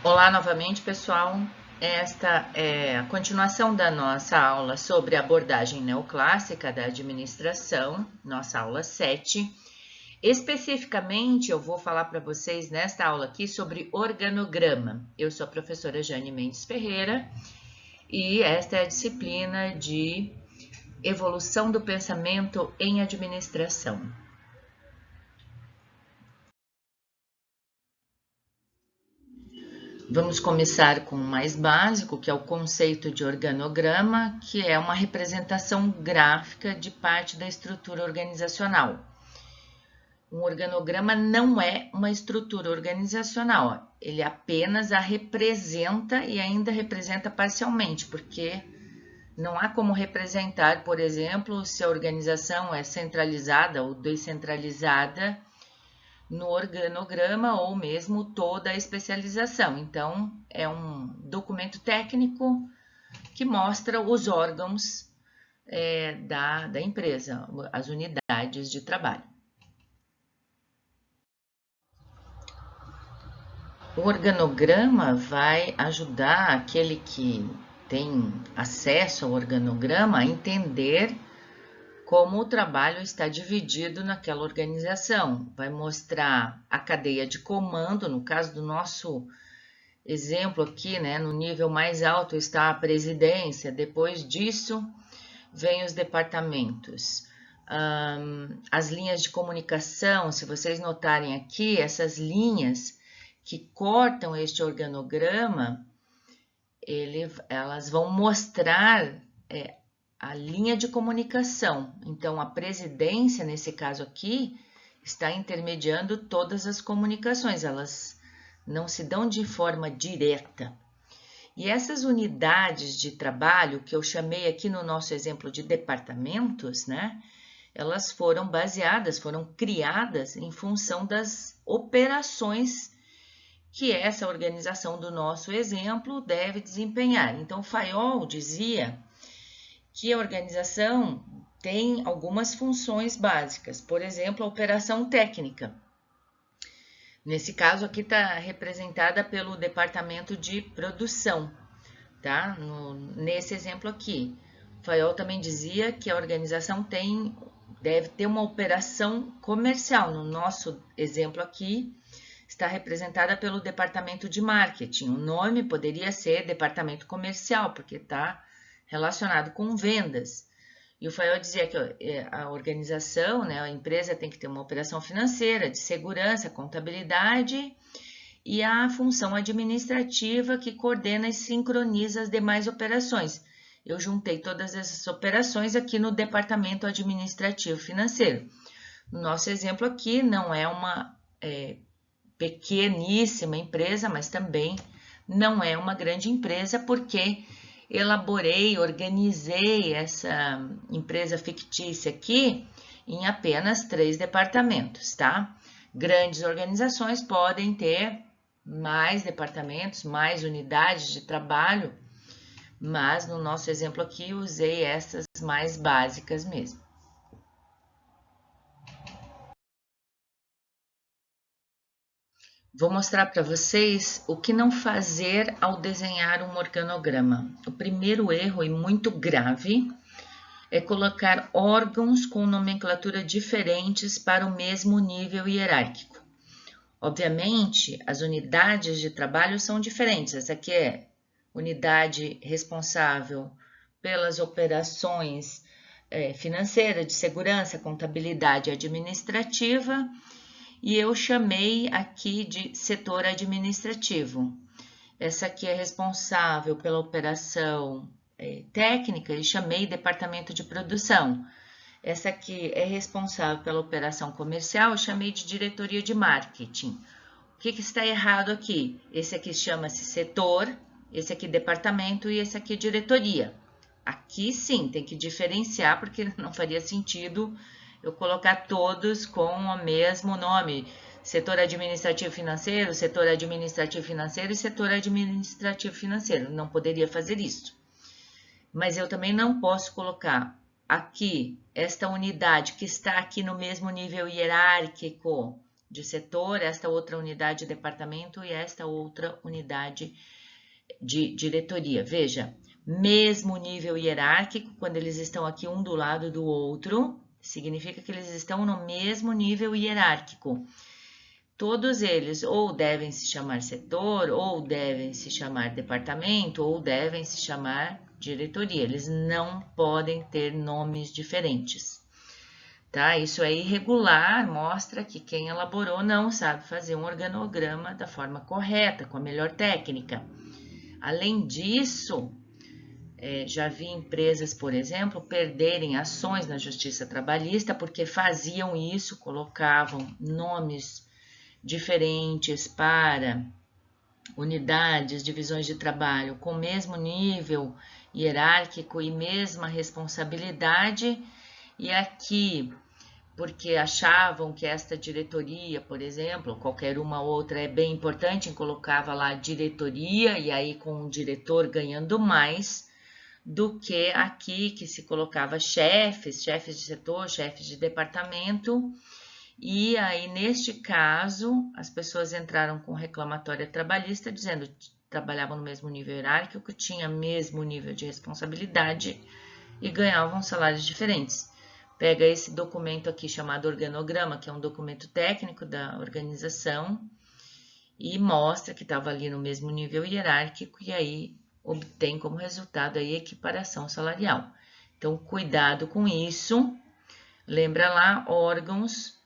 Olá novamente, pessoal. Esta é a continuação da nossa aula sobre a abordagem neoclássica da administração, nossa aula 7. Especificamente, eu vou falar para vocês nesta aula aqui sobre organograma. Eu sou a professora Jane Mendes Ferreira e esta é a disciplina de evolução do pensamento em administração. Vamos começar com o mais básico, que é o conceito de organograma, que é uma representação gráfica de parte da estrutura organizacional. Um organograma não é uma estrutura organizacional, ele apenas a representa e ainda representa parcialmente, porque não há como representar, por exemplo, se a organização é centralizada ou descentralizada no organograma ou mesmo toda a especialização. Então, é um documento técnico que mostra os órgãos da empresa, as unidades de trabalho. O organograma vai ajudar aquele que tem acesso ao organograma a entender como o trabalho está dividido naquela organização. Vai mostrar a cadeia de comando, no caso do nosso exemplo aqui, né, no nível mais alto está a presidência, depois disso vem os departamentos. As linhas de comunicação, se vocês notarem aqui, essas linhas que cortam este organograma, elas vão mostrar a linha de comunicação. Então, a presidência, nesse caso aqui, está intermediando todas as comunicações, elas não se dão de forma direta. E essas unidades de trabalho, que eu chamei aqui no nosso exemplo de departamentos, né? Elas foram baseadas, foram criadas em função das operações que essa organização do nosso exemplo deve desempenhar. Então, Fayol dizia que a organização tem algumas funções básicas, por exemplo, a operação técnica. Nesse caso aqui está representada pelo departamento de produção, tá? Nesse exemplo aqui, Fayol também dizia que a organização deve ter uma operação comercial. No nosso exemplo aqui, está representada pelo departamento de marketing. O nome poderia ser departamento comercial, porque está relacionado com vendas. E o Fayol dizia que a organização, né, a empresa tem que ter uma operação financeira, de segurança, contabilidade e a função administrativa que coordena e sincroniza as demais operações. Eu juntei todas essas operações aqui no departamento administrativo financeiro. No nosso exemplo aqui, não é uma pequeníssima empresa, mas também não é uma grande empresa, porque organizei essa empresa fictícia aqui em apenas 3 departamentos, tá? Grandes organizações podem ter mais departamentos, mais unidades de trabalho, mas no nosso exemplo aqui usei essas mais básicas mesmo. Vou mostrar para vocês o que não fazer ao desenhar um organograma. O primeiro erro, e muito grave, é colocar órgãos com nomenclatura diferentes para o mesmo nível hierárquico. Obviamente, as unidades de trabalho são diferentes. Essa aqui é unidade responsável pelas operações financeiras, de segurança, contabilidade e administrativa, e eu chamei aqui de setor administrativo. Essa aqui é responsável pela operação técnica e chamei departamento de produção. Essa aqui é responsável pela operação comercial, chamei de diretoria de marketing. O que está errado aqui? Esse aqui chama-se setor, esse aqui departamento e esse aqui diretoria. Aqui sim, tem que diferenciar, porque não faria sentido eu colocar todos com o mesmo nome. Setor administrativo financeiro, setor administrativo financeiro e setor administrativo financeiro. Não poderia fazer isso. Mas eu também não posso colocar aqui esta unidade que está aqui no mesmo nível hierárquico de setor, esta outra unidade de departamento e esta outra unidade de diretoria. Veja, mesmo nível hierárquico, quando eles estão aqui um do lado do outro, significa que eles estão no mesmo nível hierárquico. Todos eles ou devem se chamar setor, ou devem se chamar departamento, ou devem se chamar diretoria. Eles não podem ter nomes diferentes. Tá? Isso é irregular, mostra que quem elaborou não sabe fazer um organograma da forma correta, com a melhor técnica. Além disso, já vi empresas, por exemplo, perderem ações na Justiça Trabalhista porque faziam isso, colocavam nomes diferentes para unidades, divisões de trabalho com o mesmo nível hierárquico e mesma responsabilidade, e aqui, porque achavam que esta diretoria, por exemplo, qualquer uma outra é bem importante, colocava lá diretoria e aí com o diretor ganhando mais do que aqui que se colocava chefes de setor, chefes de departamento. E aí, neste caso, as pessoas entraram com reclamatória trabalhista, dizendo que trabalhavam no mesmo nível hierárquico, tinha mesmo nível de responsabilidade e ganhavam salários diferentes. Pega esse documento aqui chamado organograma, que é um documento técnico da organização, e mostra que estava ali no mesmo nível hierárquico, e aí obtém como resultado a equiparação salarial. Então, cuidado com isso. Lembra lá, órgãos,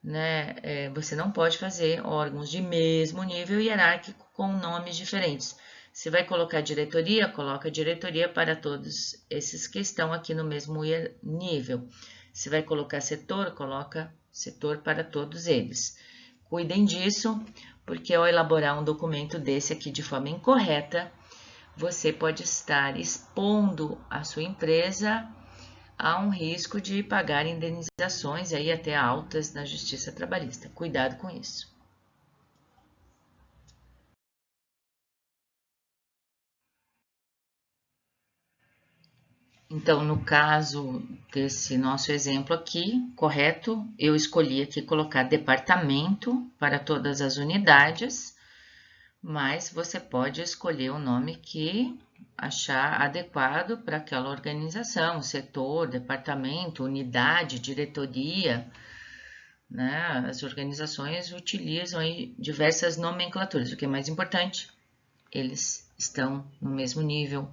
né? Você não pode fazer órgãos de mesmo nível hierárquico com nomes diferentes. Se vai colocar diretoria, coloca diretoria para todos esses que estão aqui no mesmo nível. Se vai colocar setor, coloca setor para todos eles. Cuidem disso, porque ao elaborar um documento desse aqui de forma incorreta, você pode estar expondo a sua empresa a um risco de pagar indenizações aí até altas na Justiça Trabalhista. Cuidado com isso. Então, no caso desse nosso exemplo aqui, correto, eu escolhi aqui colocar departamento para todas as unidades, mas você pode escolher o nome que achar adequado para aquela organização, setor, departamento, unidade, diretoria, né? As organizações utilizam aí diversas nomenclaturas. O que é mais importante, eles estão no mesmo nível,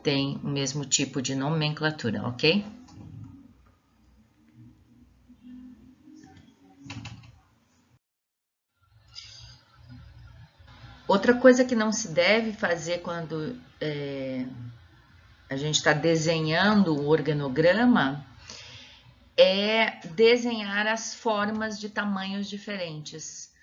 têm o mesmo tipo de nomenclatura, ok? Outra coisa que não se deve fazer quando a gente está desenhando o organograma é desenhar as formas de tamanhos diferentes.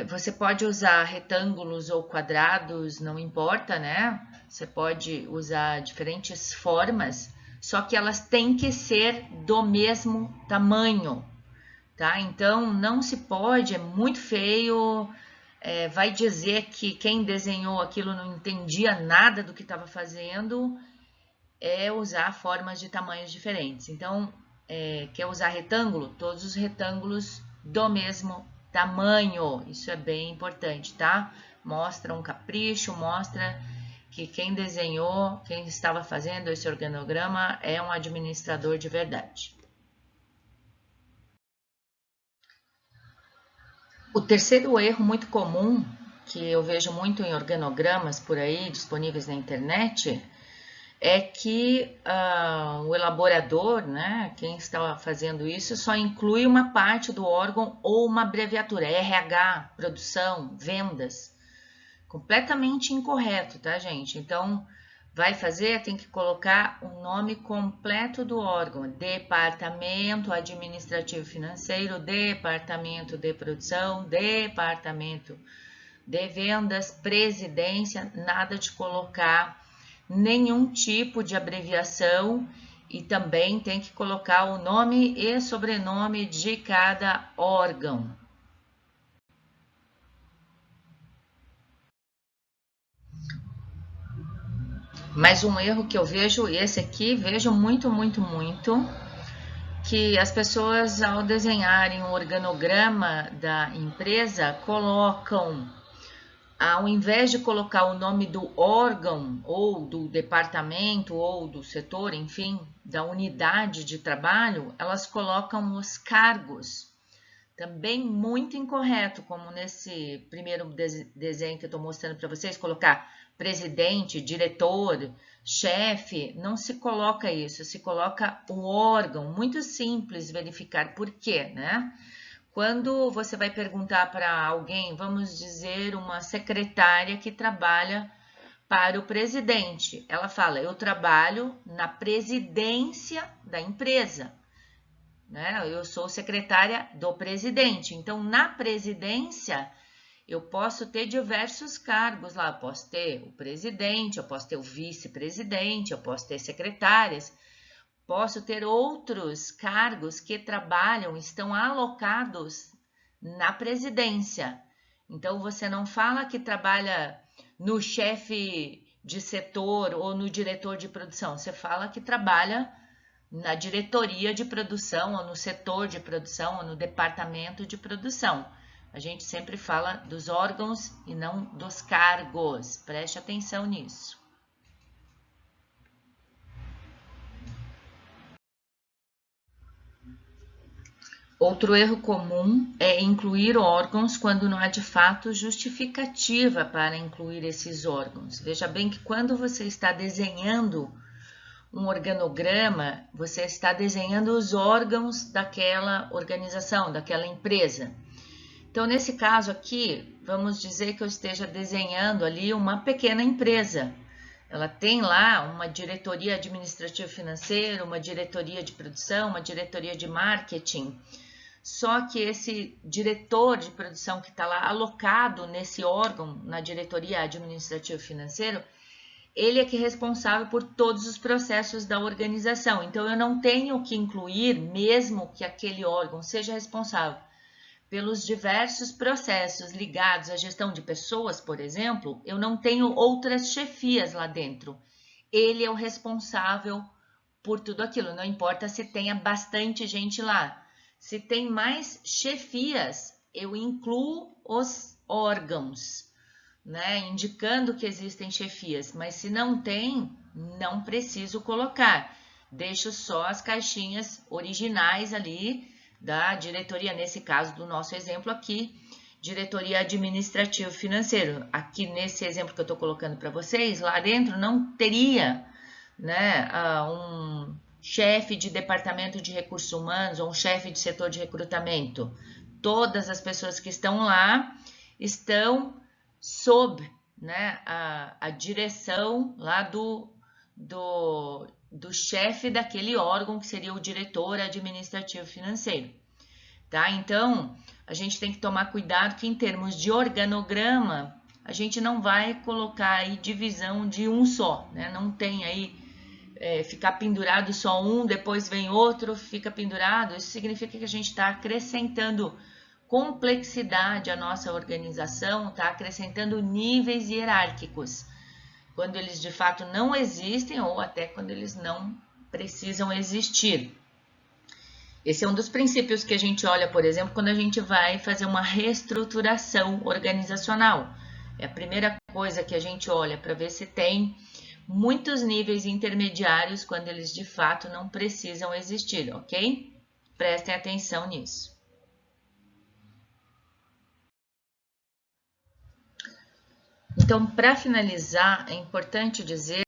Você pode usar retângulos ou quadrados, não importa, né? Você pode usar diferentes formas, só que elas têm que ser do mesmo tamanho, tá? Então, não se pode, é muito feio, vai dizer que quem desenhou aquilo não entendia nada do que estava fazendo, usar formas de tamanhos diferentes. Então, quer usar retângulo? Todos os retângulos do mesmo tamanho. Isso é bem importante, tá? Mostra um capricho, mostra que quem desenhou, quem estava fazendo esse organograma é um administrador de verdade. O terceiro erro muito comum, que eu vejo muito em organogramas por aí, disponíveis na internet, é que o elaborador, né, quem está fazendo isso, só inclui uma parte do órgão ou uma abreviatura, RH, produção, vendas. Completamente incorreto, tá, gente? Então, vai fazer, tem que colocar o nome completo do órgão: departamento administrativo financeiro, departamento de produção, departamento de vendas, presidência, nada de colocar nenhum tipo de abreviação, e também tem que colocar o nome e sobrenome de cada órgão. Mas um erro que eu vejo, esse aqui, vejo muito, que as pessoas, ao desenharem um organograma da empresa, colocam, ao invés de colocar o nome do órgão, ou do departamento, ou do setor, enfim, da unidade de trabalho, elas colocam os cargos. Também muito incorreto, como nesse primeiro desenho que eu estou mostrando para vocês, colocar presidente, diretor, chefe, não se coloca isso, se coloca o órgão. Muito simples verificar por quê, né? Quando você vai perguntar para alguém, vamos dizer, uma secretária que trabalha para o presidente, ela fala, eu trabalho na presidência da empresa. Né? Eu sou secretária do presidente. Então, na presidência, eu posso ter diversos cargos lá. Eu posso ter o presidente, eu posso ter o vice-presidente, eu posso ter secretárias, posso ter outros cargos que trabalham, estão alocados na presidência. Então, você não fala que trabalha no chefe de setor ou no diretor de produção, você fala que trabalha na diretoria de produção, ou no setor de produção, ou no departamento de produção. A gente sempre fala dos órgãos e não dos cargos. Preste atenção nisso. Outro erro comum é incluir órgãos quando não há de fato justificativa para incluir esses órgãos. Veja bem que quando você está desenhando um organograma, você está desenhando os órgãos daquela organização, daquela empresa. Então, nesse caso aqui, vamos dizer que eu esteja desenhando ali uma pequena empresa. Ela tem lá uma diretoria administrativa financeira, uma diretoria de produção, uma diretoria de marketing. Só que esse diretor de produção que está lá alocado nesse órgão, na diretoria administrativa financeira, ele é que é responsável por todos os processos da organização. Então, eu não tenho que incluir, mesmo que aquele órgão seja responsável pelos diversos processos ligados à gestão de pessoas, por exemplo, eu não tenho outras chefias lá dentro. Ele é o responsável por tudo aquilo, não importa se tenha bastante gente lá. Se tem mais chefias, eu incluo os órgãos, né, indicando que existem chefias, mas se não tem, não preciso colocar. Deixo só as caixinhas originais ali da diretoria, nesse caso do nosso exemplo aqui, diretoria administrativo financeiro. Aqui nesse exemplo que eu estou colocando para vocês, lá dentro não teria, né, um chefe de departamento de recursos humanos ou um chefe de setor de recrutamento. Todas as pessoas que estão lá estão sob, né, a direção lá do chefe daquele órgão, que seria o diretor administrativo financeiro. Tá? Então, a gente tem que tomar cuidado que em termos de organograma, a gente não vai colocar aí divisão de um só, né? Não tem aí ficar pendurado só um, depois vem outro, fica pendurado. Isso significa que a gente está acrescentando complexidade à nossa organização, está acrescentando níveis hierárquicos, quando eles de fato não existem ou até quando eles não precisam existir. Esse é um dos princípios que a gente olha, por exemplo, quando a gente vai fazer uma reestruturação organizacional. É a primeira coisa que a gente olha para ver se tem muitos níveis intermediários quando eles de fato não precisam existir, ok? Prestem atenção nisso. Então, para finalizar, é importante dizer